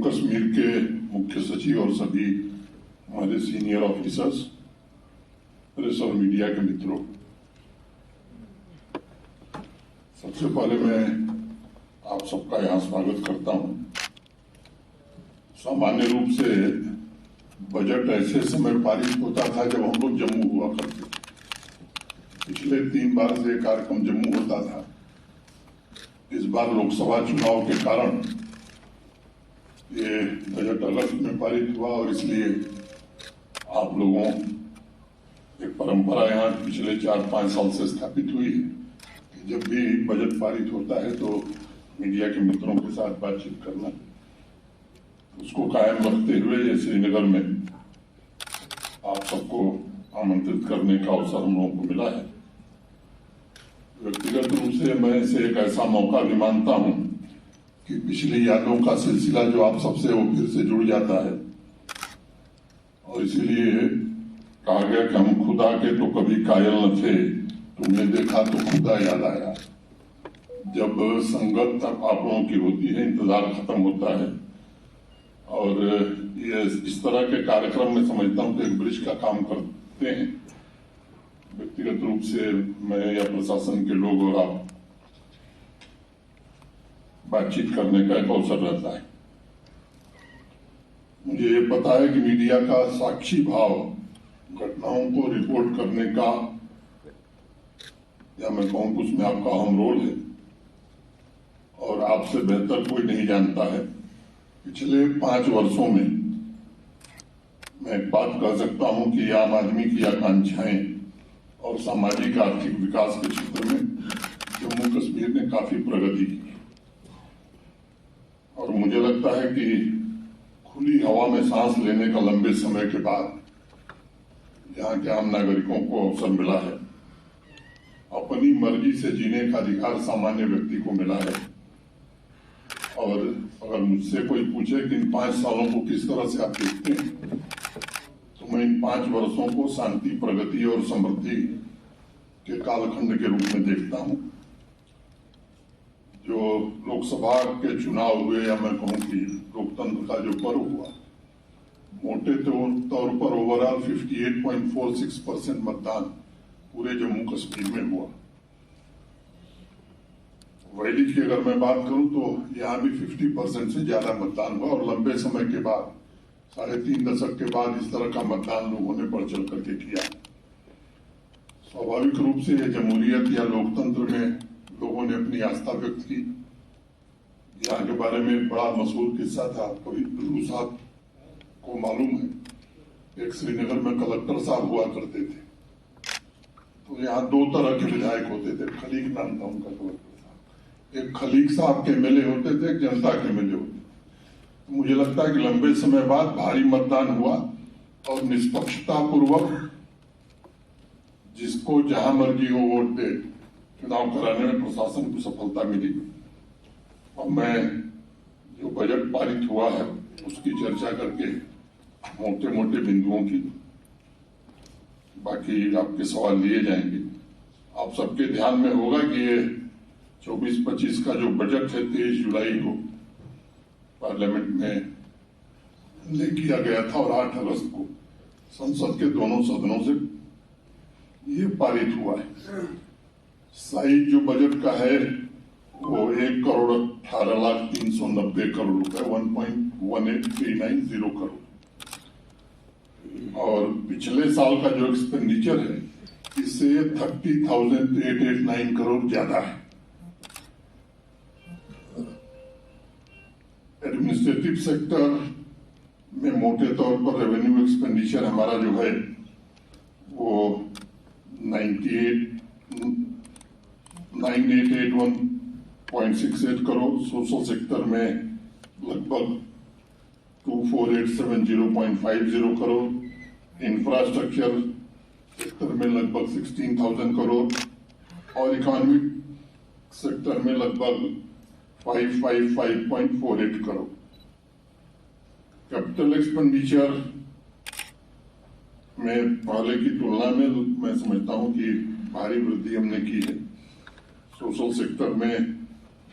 कश्मीर के मुख्य सचिव और सभी हमारे सीनियर ऑफिसर्स, प्रेस और मीडिया के मित्रों, सबसे पहले मैं आप सबका यहाँ स्वागत करता हूँ। सामान्य रूप से बजट ऐसे समय पारित होता था जब हम लोग जम्मू हुआ करते थे। पिछले 3 बार से कार्यक्रम जम्मू होता था। इस बार लोकसभा चुनाव के कारण ये बजट अगस्त में पारित हुआ और इसलिए आप लोगों एक परंपरा यहाँ पिछले 4-5 साल से स्थापित हुई है कि जब भी बजट पारित होता है तो मीडिया के मित्रों के साथ बातचीत करना, उसको कायम रखते हुए ये श्रीनगर में आप सबको आमंत्रित करने का अवसर हम लोगों को मिला है। व्यक्तिगत रूप से मैं इसे एक ऐसा मौका भी मानता हूं कि पिछली यादों का सिलसिला जो आप सबसे वो फिर से जुड़ जाता है और इसीलिए कहा गया कि हम खुदा के तो कभी कायल न थे, तुमने देखा तो खुदा याद आया। जब संगत आप लोगों की होती है, इंतजार खत्म होता है और ये इस तरह के कार्यक्रम में समझता हूं कि एक ब्रिज का काम करते हैं। व्यक्तिगत रूप से मैं या प्रशासन के लोग और आप बातचीत करने का एक अवसर रहता है। मुझे ये पता है कि मीडिया का साक्षी भाव घटनाओं को रिपोर्ट करने का, या मैं कहूं कि उसमें आपका अहम रोल है और आपसे बेहतर कोई नहीं जानता है। पिछले 5 वर्षों में मैं एक बात कह सकता हूं कि आम आदमी की आकांक्षाएं और सामाजिक आर्थिक विकास के क्षेत्र में जम्मू कश्मीर ने काफी प्रगति की और मुझे लगता है कि खुली हवा में सांस लेने का लंबे समय के बाद यहाँ के आम नागरिकों को अवसर मिला है। अपनी मर्जी से जीने का अधिकार सामान्य व्यक्ति को मिला है और अगर मुझसे कोई पूछे कि इन 5 सालों को किस तरह से आप देखते हैं तो मैं इन 5 वर्षों को शांति, प्रगति और समृद्धि के कालखंड के रूप में देखता हूं। जो लोकसभा के चुनाव हुए, या मैं कहूं कि लोकतंत्र का जो पर्व हुआ, मोटे तौर पर ओवरऑल 58.46% मतदान पूरे जम्मू कश्मीर में हुआ। वैदिक की अगर मैं बात करूं तो यहाँ भी 50% से ज्यादा मतदान हुआ और लंबे समय के बाद 3.5 दशक के बाद इस तरह का मतदान लोगों ने बढ़ चढ़ करके किया। स्वाभाविक रूप से ये जमहूरियत या लोकतंत्र में लोगों ने अपनी आस्था व्यक्त की। यहाँ के बारे में एक बड़ा मशहूर किस्सा था, कोई साहब को मालूम है, एक श्रीनगर में कलेक्टर साहब हुआ करते थे। तो यहाँ 2 तरह के विधायक होते थे, खलीक नाम था उनका कलेक्टर साहब। एक खलीक साहब के एमएलए होते थे, एक जनता के एमएलए होते थे। मुझे लगता है कि लंबे समय बाद भारी मतदान हुआ और निष्पक्षता पूर्वक जिसको जहां मर्जी हो वोट दे चुनाव कराने में प्रशासन को सफलता मिली। और मैं जो बजट पारित हुआ है उसकी चर्चा करके मोटे मोटे बिंदुओं की, बाकी आपके सवाल लिए जाएंगे। आप सबके ध्यान में होगा कि ये 24-25 का जो बजट है 23 जुलाई को पार्लियामेंट में ले किया गया था और 8 अगस्त को संसद के दोनों सदनों से ये पारित हुआ है। साइज जो बजट का है वो 1,18,03,90 करोड़ रुपए, 1.1839 करोड़। और पिछले साल का जो एक्सपेंडिचर है इससे 30,889 करोड़ ज्यादा है। एडमिनिस्ट्रेटिव सेक्टर में मोटे तौर पर रेवेन्यू एक्सपेंडिचर हमारा जो है वो 9881.68 करोड़, सोशल सेक्टर में लगभग 24,870.50 करोड़, इंफ्रास्ट्रक्चर सेक्टर में लगभग 16,000 करोड़ और इकोनॉमिक सेक्टर में लगभग 555.48 करोड़। कैपिटल एक्सपेंडिचर में पहले की तुलना में मैं समझता हूं कि भारी वृद्धि हमने की है। सोशल सेक्टर में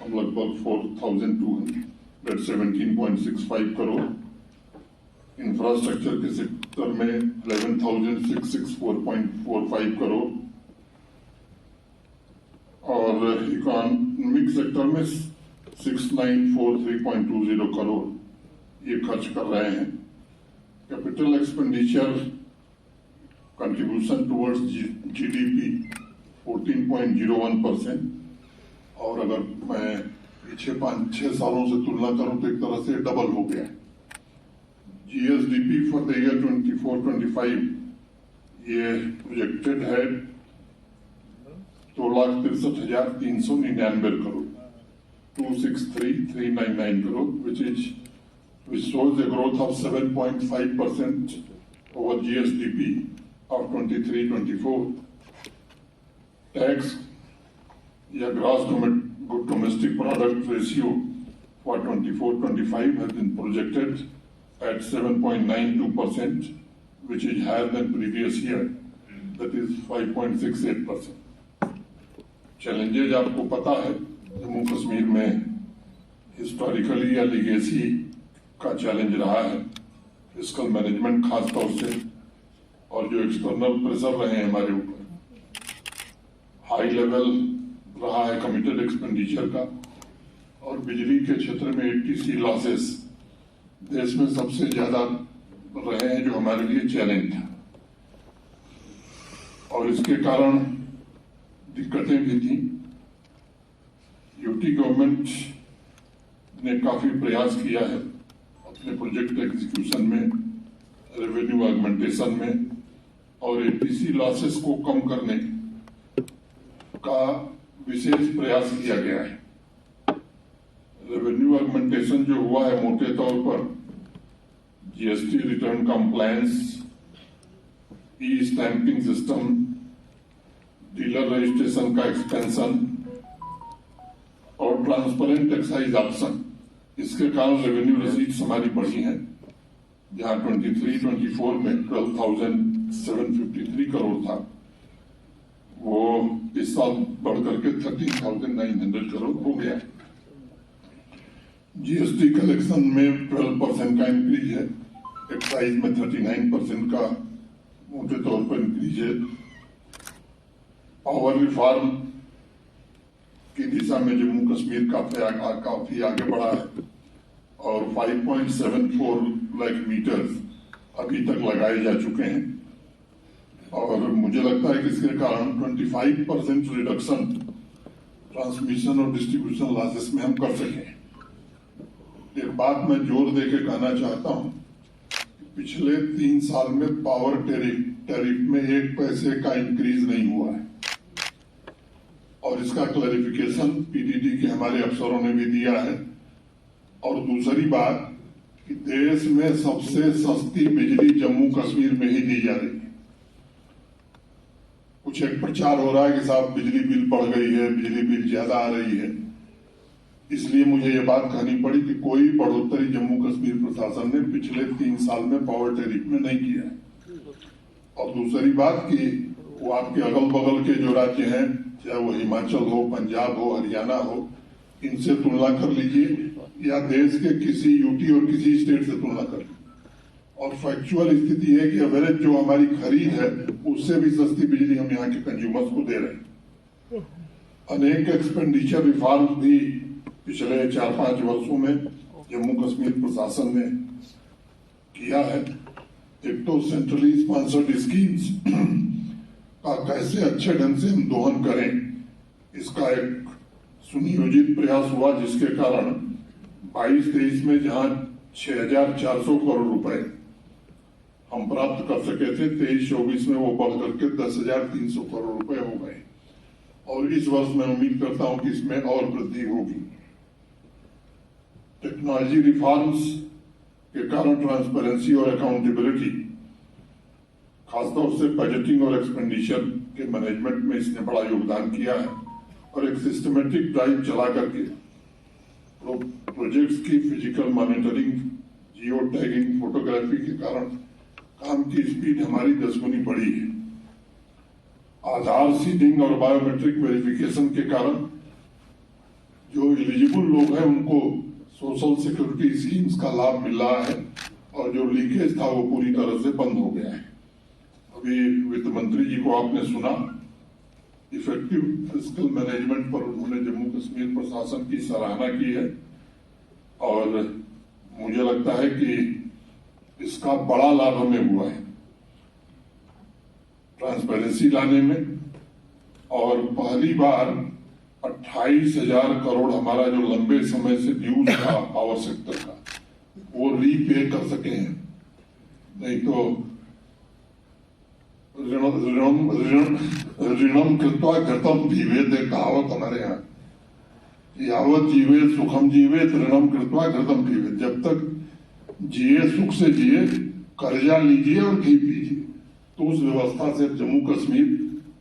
हम लगभग 4,200 at 17.65 करोड़, इंफ्रास्ट्रक्चर के सेक्टर में 11,664.45 करोड़ और इकोनॉमिक सेक्टर में 6,943.20 करोड़ ये खर्च कर रहे हैं। Capital expenditure contribution towards GDP 14.01%, और अगर मैं पिछले 5-6 सालों से तुलना करूं तो एक तरह से डबल हो गया है। जीएसडीपी फॉर द ईयर 24-25 ये प्रोजेक्टेड है 2,63,399 crore, 263,399 crore, which shows a growth of 7.5% over GSDP of 23-24. Tax या gross domestic product ratio for 24-25 has been projected at 7.92%, which is higher than previous year, that is 5.68%. Challenges आपको पता है, जम्मू कश्मीर में historically या legacy का challenge रहा है, fiscal management खास तौर से, और जो एक्सटर्नल प्रेशर रहे हैं हमारे ऊपर, हाई लेवल रहा है कमिटेड एक्सपेंडिचर का, और बिजली के क्षेत्र में एटीसी लॉसेस देश में सबसे ज्यादा रहे हैं, जो हमारे लिए चैलेंज था, और इसके कारण दिक्कतें भी थी। यूटी गवर्नमेंट ने काफी प्रयास किया है अपने प्रोजेक्ट एग्जीक्यूशन में, रेवेन्यू ऑगमेंटेशन में, और एटीसी लॉसेस को कम करने का विशेष प्रयास किया गया है। रेवेन्यू ऑगमेंटेशन जो हुआ है मोटे तौर पर जीएसटी रिटर्न कंप्लायंस, ई स्टैंपिंग सिस्टम, डीलर रजिस्ट्रेशन का एक्सपेंशन और ट्रांसपेरेंट एक्साइज ऑप्शन, इसके कारण रेवेन्यू रिसीट्स हमारी बढ़ी हैं, जहां 23-24 में 12,753 करोड़ था, वो इस साल बढ़कर के 13,900 करोड़ हो गया। जीएसटी कलेक्शन में 12% का इंक्रीज है, एक्साइज में 39% का मोटे तौर पर इंक्रीज है। पावर रिफॉर्म की दिशा में जम्मू कश्मीर काफी आगे बढ़ा है, और 5.74 लाख मीटर्स अभी तक लगाए जा चुके हैं, और मुझे लगता है कि इसके कारण 25% रिडक्शन ट्रांसमिशन और डिस्ट्रीब्यूशन लॉसेस में हम कर सकें। एक बात मैं जोर देके कहना चाहता हूं, पिछले 3 साल में पावर टैरिफ में 1 पैसे का इंक्रीज नहीं हुआ है, और इसका क्लैरिफिकेशन पीडीडी के हमारे अफसरों ने भी दिया है। और दूसरी बात कि देश में सबसे सस्ती बिजली जम्मू कश्मीर में ही दी जा रही है। कुछ एक प्रचार हो रहा है कि साहब बिजली बिल बढ़ गई है, बिजली बिल ज्यादा आ रही है, इसलिए मुझे ये बात कहनी पड़ी कि कोई बढ़ोतरी जम्मू कश्मीर प्रशासन ने पिछले 3 साल में पावर टैरिफ में नहीं किया है। और दूसरी बात कि वो आपके अगल बगल के जो राज्य हैं, चाहे वो हिमाचल हो, पंजाब हो, हरियाणा हो, इनसे तुलना कर लीजिए, या देश के किसी यूटी और किसी स्टेट से तुलना कर लीजिए, और फैक्चुअल स्थिति है कि एवरेज जो हमारी खरीद है उससे भी सस्ती बिजली हम यहाँ के कंज्यूमर्स को दे रहे हैं। अनेक एक्सपेंडिचर रिफॉर्म भी पिछले 4-5 वर्षों में जम्मू कश्मीर प्रशासन ने किया है। एक तो सेंट्रली स्पॉन्सर्ड स्कीम्स का कैसे अच्छे ढंग से हम दोहन करें, इसका एक सुनियोजित प्रयास हुआ, जिसके कारण 22-23 में जहां 6,400 करोड़ रुपए हम प्राप्त कर सके थे, 23-24 में वो बढ़ करके 10,300 करोड़ रुपए हो गए, और इस वर्ष मैं उम्मीद करता हूं कि इसमें और वृद्धि होगी। टेक्नोलॉजी रिफॉर्म्स के कारण ट्रांसपेरेंसी और अकाउंटेबिलिटी, खासतौर से बजटिंग और एक्सपेंडिचर के मैनेजमेंट में इसने बड़ा योगदान किया है, और एक सिस्टमेटिक ड्राइव चला करके प्रोजेक्ट्स की physical monitoring, geo tagging, photography के कारण काम की स्पीड हमारी 10 गुनी बढ़ी है। आधार सीडिंग और बायोमेट्रिक वेरिफिकेशन के कारण जो एलिजिबल लोग हैं उनको सोशल सिक्योरिटी स्कीम्स का लाभ मिल रहा है और जो लीकेज था वो पूरी तरह से बंद हो गया है। अभी वित्त मंत्री जी को आपने सुना, इफेक्टिव फिस्कल मैनेजमेंट पर उन्होंने जम्मू कश्मीर प्रशासन की सराहना की है और मुझे लगता है कि इसका बड़ा लाभ हमें हुआ है ट्रांसपेरेंसी लाने में। और पहली बार 28,000 करोड़ हमारा जो लंबे समय से ड्यूज था पावर सेक्टर का, वो रीपे कर सके हैं। नहीं तो ऋणम कृत्वा घृतम पीवेत, कहावत हमारे यहाँ, यावत जीवे सुखम जीवे ऋणम कृत्वा घृतम पीवेत। जब तक जिए सुख से जिए, कर्जा लीजिए और घी पीजिए। तो उस व्यवस्था से जम्मू कश्मीर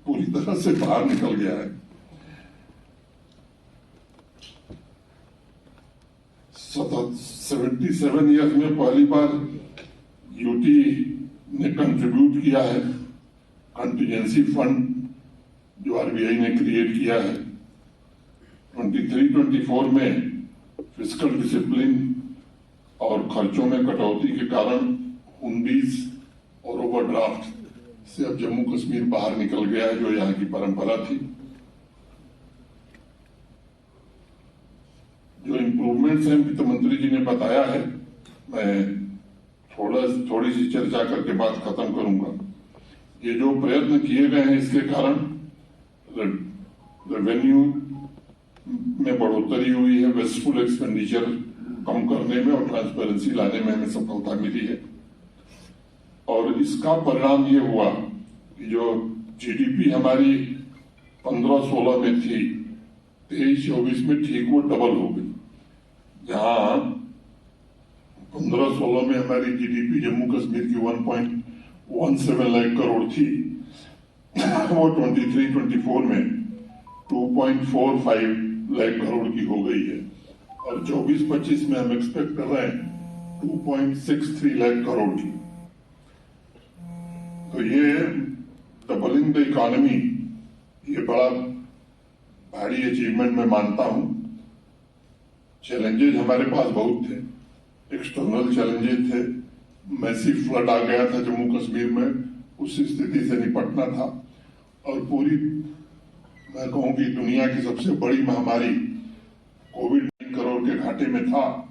पूरी तरह से बाहर निकल गया है। 77 ईयर्स में पहली बार यूटी ने कंट्रीब्यूट किया है कंटीजेंसी फंड जो आरबीआई ने क्रिएट किया है। 23-24 में फिस्कल डिसिप्लिन और खर्चों में कटौती के कारण 19 और ओवरड्राफ्ट से अब जम्मू कश्मीर बाहर निकल गया है, जो यहाँ की परंपरा थी। जो इम्प्रूवमेंट्स हैं वित्त मंत्री जी ने बताया है, मैं थोड़ी सी चर्चा करके बात खत्म करूंगा। ये जो प्रयत्न किए गए हैं, इसके कारण रेवेन्यू में बढ़ोतरी हुई है, वेस्टफुल एक्सपेंडिचर कम करने में और ट्रांसपेरेंसी लाने में हमें सफलता मिली है। और इसका परिणाम ये हुआ कि जो जीडीपी हमारी 15-16 में थी, 23-24 में ठीक वो डबल हो गई। जहां 15-16 में हमारी जीडीपी जम्मू कश्मीर की 1.17 लाख करोड़ थी, वो 23-24 में 2.45 लाख करोड़ की हो गई है। और 24-25 में हम एक्सपेक्ट कर रहे हैं 2.63 लाख करोड़ की। तो ये डबलिंग द इकोनॉमी, ये बड़ा भारी अचीवमेंट मैं मानता हूं। चैलेंजेस हमारे पास बहुत थे, एक्सटर्नल चैलेंजेस थे, मैसिव फ्लड आ गया था जम्मू कश्मीर में, उस स्थिति से निपटना था। और पूरी मैं कहूं कि दुनिया की सबसे बड़ी महामारी कोविड करोड़ के घाटे में था,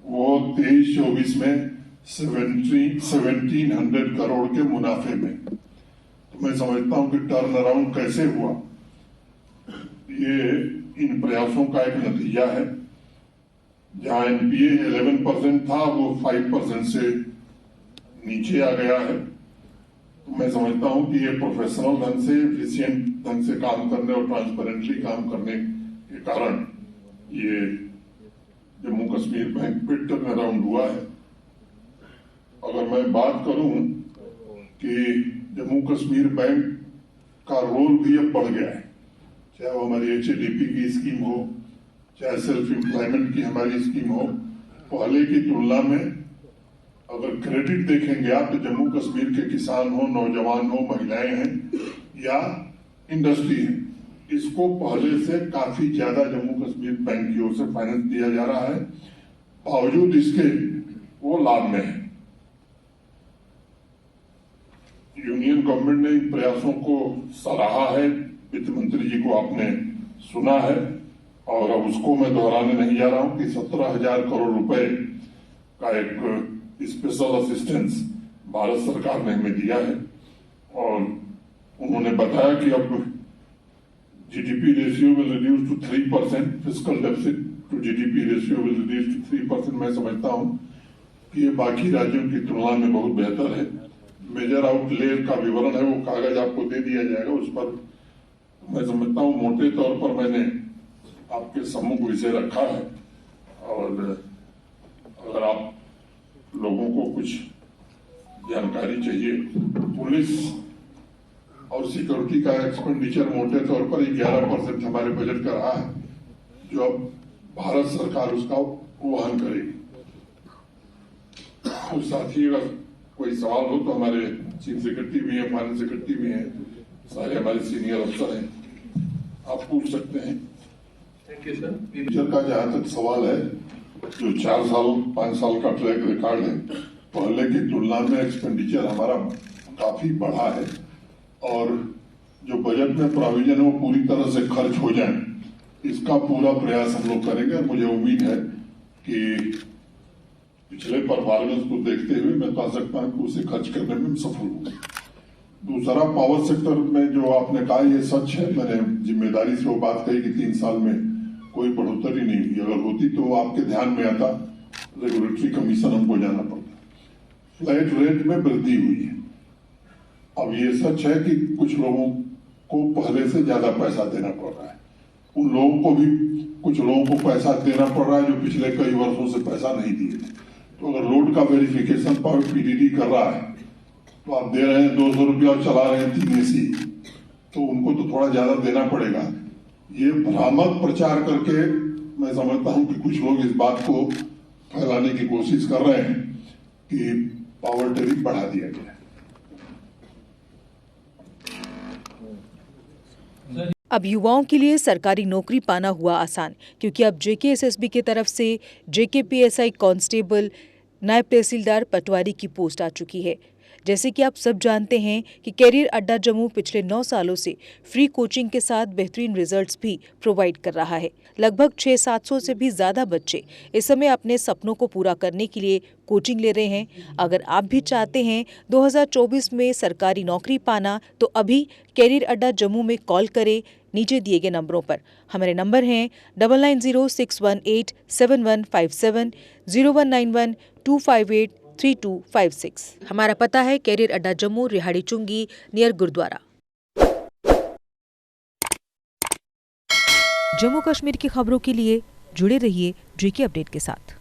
वो 23-24 में 1700 करोड़ के मुनाफे में। तो मैं समझता हूं कि टर्न अराउंड कैसे हुआ, ये इन प्रयासों का एक नतीजा है। जहां एनपीए 11% था, वो 5% से नीचे आ गया है। तो मैं समझता हूं कि ये प्रोफेशनल ढंग से, एफिशिएंट ढंग से काम करने और ट्रांसपेरेंटली काम करने के कारण ये जम्मू कश्मीर बैंक पे टर्न अराउंड हुआ है। अगर मैं बात करूं कि जम्मू कश्मीर बैंक का रोल भी अब बढ़ गया है, चाहे वो हमारी एचएडीपी की स्कीम हो, चाहे सेल्फ एम्प्लॉयमेंट की हमारी स्कीम हो, पहले की तुलना में अगर क्रेडिट देखेंगे आप, तो जम्मू कश्मीर के किसान हो, नौजवान हो, महिलाएं हैं या इंडस्ट्री है, इसको पहले से काफी ज्यादा जम्मू कश्मीर बैंक की ओर से फाइनेंस दिया जा रहा है। बावजूद इसके वो लाभ में है। यूनियन गवर्नमेंट ने इन प्रयासों को सराहा है, वित्त मंत्री जी को आपने सुना है, और अब उसको मैं दोहराने नहीं जा रहा हूं कि 17,000 करोड़ रुपए का एक स्पेशल असिस्टेंस भारत सरकार ने हमें दिया है। और उन्होंने बताया कि अब GDP ratio will reduce to 3%, fiscal deficit to GDP ratio will reduce to 3%। मैं समझता हूं कि ये बाकी राज्यों की तुलना में बहुत बेहतर है। मेजर आउटले का विवरण है, वो कागज आपको दे दिया जाएगा। उस पर मैं समझता हूं मोटे तौर पर मैंने आपके सम्मुख विषय रखा है। और अगर आप लोगों को कुछ जानकारी चाहिए, पुलिस और सिक्योरिटी का एक्सपेंडिचर मोटे तौर पर 11% हमारे बजट का रहा है, जो अब भारत सरकार उसका वहन करेगी। और साथ ही अगर कोई सवाल हो तो हमारे चीफ सेक्रेटरी भी हैं, फाइनेंस सेक्रेटरी भी हैं, सारे हमारे सीनियर अफसर हैं, आप पूछ सकते हैं। Thank you sir. टीचर का जहां तक सवाल है, जो 4 साल 5 साल का ट्रैक रिकॉर्ड है, पहले की तुलना में एक्सपेंडिचर हमारा काफी बढ़ा है और जो बजट में प्रोविजन है वो पूरी तरह से खर्च हो जाए, इसका पूरा प्रयास हम लोग करेंगे। मुझे उम्मीद है कि पिछले परफॉर्मेंस को देखते हुए मैं कह सकता हूं कि उसे खर्च करने में सफल होंगे। दूसरा, पावर सेक्टर में जो आपने कहा ये सच है। मैंने जिम्मेदारी से वो बात कही कि 3 साल में कोई बढ़ोतरी नहीं हुई। अगर होती तो आपके ध्यान में आता, रेगुलेटरी कमीशन हमको जाना पड़ता। फ्लैट रेट में वृद्धि हुई है। अब ये सच है कि कुछ लोगों को पहले से ज्यादा पैसा देना पड़ रहा है, उन लोगों को भी कुछ लोगों को पैसा देना पड़ रहा है जो पिछले कई वर्षों से पैसा नहीं दिए थे। तो अगर लोड का वेरिफिकेशन पीडीडी कर रहा है तो आप दे रहे हैं 200 रुपया और चला रहे हैं 3 AC, तो उनको तो थोड़ा ज्यादा देना पड़ेगा। ये भ्रामक प्रचार करके मैं समझता हूं कि कुछ लोग इस बात को फैलाने की कोशिश कर रहे हैं कि पावर टैरिफ बढ़ा दिया गया है। अब युवाओं के लिए सरकारी नौकरी पाना हुआ आसान, क्योंकि अब JKSSB की तरफ से JKPSI कांस्टेबल, नायब तहसीलदार, पटवारी की पोस्ट आ चुकी है। जैसे कि आप सब जानते हैं कि कैरियर अड्डा जम्मू पिछले 9 सालों से फ्री कोचिंग के साथ बेहतरीन रिजल्ट्स भी प्रोवाइड कर रहा है। लगभग 600-700 से भी ज़्यादा बच्चे इस समय अपने सपनों को पूरा करने के लिए कोचिंग ले रहे हैं। अगर आप भी चाहते हैं 2024 में सरकारी नौकरी पाना, तो अभी कैरियर अड्डा जम्मू में कॉल करें नीचे दिए गए नंबरों पर। हमारे नंबर हैं 9906187157, 0191258325 हमारा पता है कैरियर अड्डा जम्मू, रिहाड़ी चुंगी, नियर गुरुद्वारा। जम्मू कश्मीर की खबरों के लिए जुड़े रहिए JK अपडेट के साथ।